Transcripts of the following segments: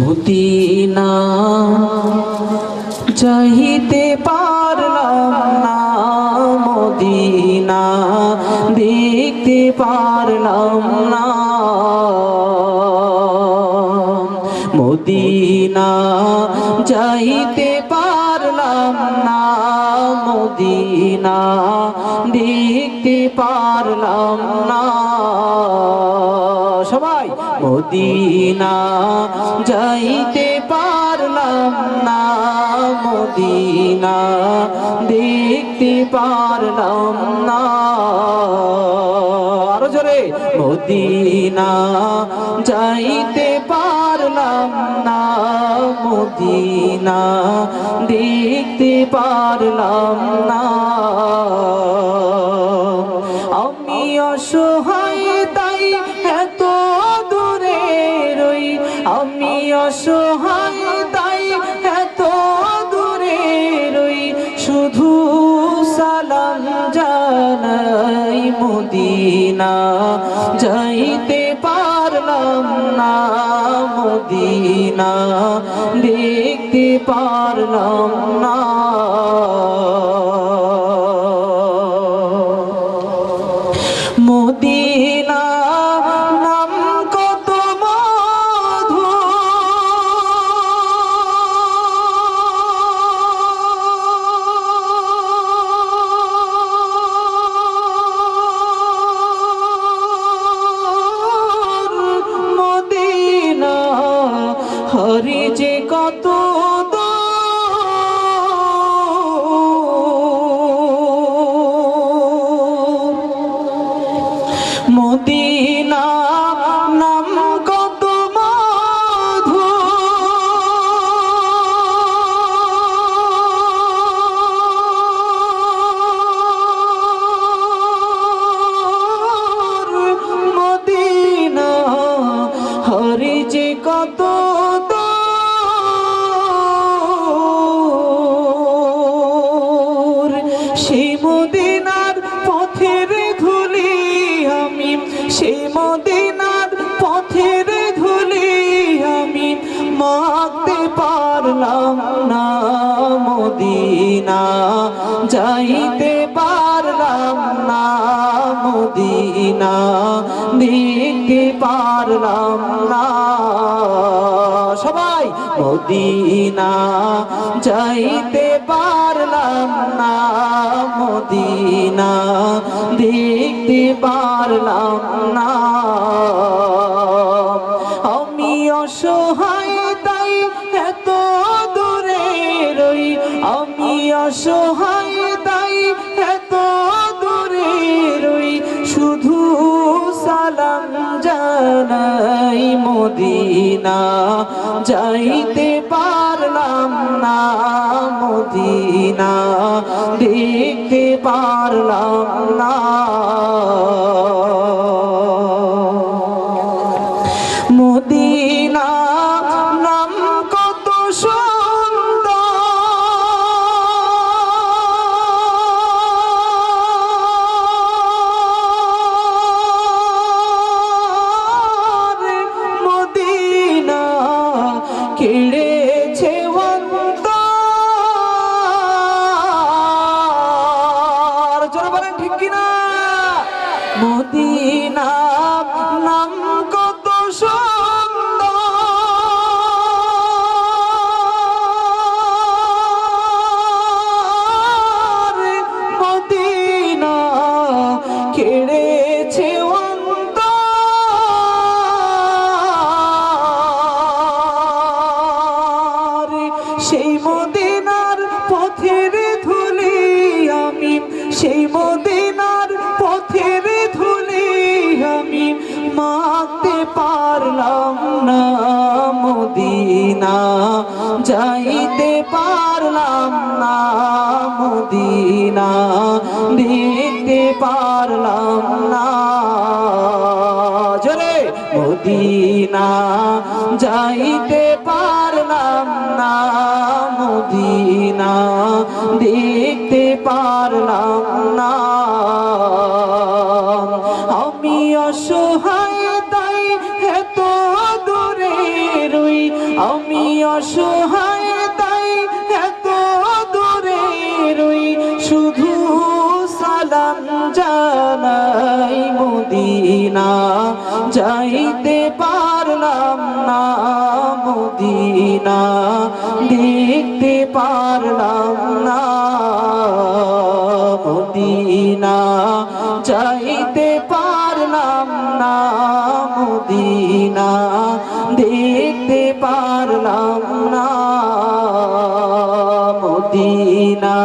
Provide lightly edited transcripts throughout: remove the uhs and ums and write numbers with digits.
Medina চাহিতে পারলাম না, Medina দেখতে পারলাম না, মদিনা যাইতে পারলাম না, মদিনা দেখতে পারলাম না। সবাই মদিনা যাইতে পারলাম না, মদিনা দেখতে পারলাম না। আরো জোরে মদিনা যাইতে পারলাম না, মদিনা দেখতে পারলাম না। আমি অসহায় তাই এত দূরে রই, আমি অসহায় তাই এত দূরে রই, শুধু সালাম জানাই, মদিনা যাইতে পারলাম না, মদিনা দেখতে পারলাম না। মদিনা নাম কত মধু, মদিনা হরি যে কত মদিনা নাম কত মধু, মদিনা হরি যে কত দূর, সেই মদিনার পথের ধুলি আমি, সেই মদিনার পথের ধুলি আমি মাখতে পারলাম না, মদিনা যাইতে পারলাম না, মদিনা দেখতে পারলাম না। সবাই মদিনা যাইতে পারলাম না, মদিনা দেখতে পারলাম না। আমি অসহায় তাই এত দূরে রই, আমি অসহায় তাই এত দূরে রই, শুধু সালাম জানাই, মদিনা যাইতে পারলাম না, মদিনা দেখতে পারলাম না। মদিনা নাম কত সুন্দর, মদিনা কেড়েছে অন্তর। জোরে বলেন ঠিক কিনা? মদিনা নাম কত সুন্দর, মদিনা কেড়েছে অন্তর, সেই মদিনার পথের ধুলি আমি, সেই মদিনার পথের ধুলি আমি মাখতে পারলাম না, মদিনা যাইতে পারলাম না, মদিনা দেখতে পারলাম না। জোরে মদিনা যাইতে পারলাম না, মদিনা দেখতে পারলাম না। আমি অসহায় তাই এত দূরে রই, আমি অসহায় তাই এত দূরে রই শুধু সালাম জানাই মদিনা যাইতে পারলাম না মদিনা দেখতে পারলাম না মদিনা যাইতে পারলাম না মদিনা দেখতে পারলাম না মদিনা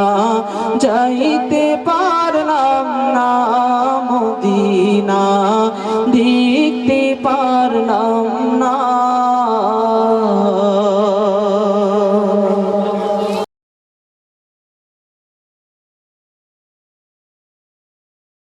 যাইতে পারলাম না মদিনা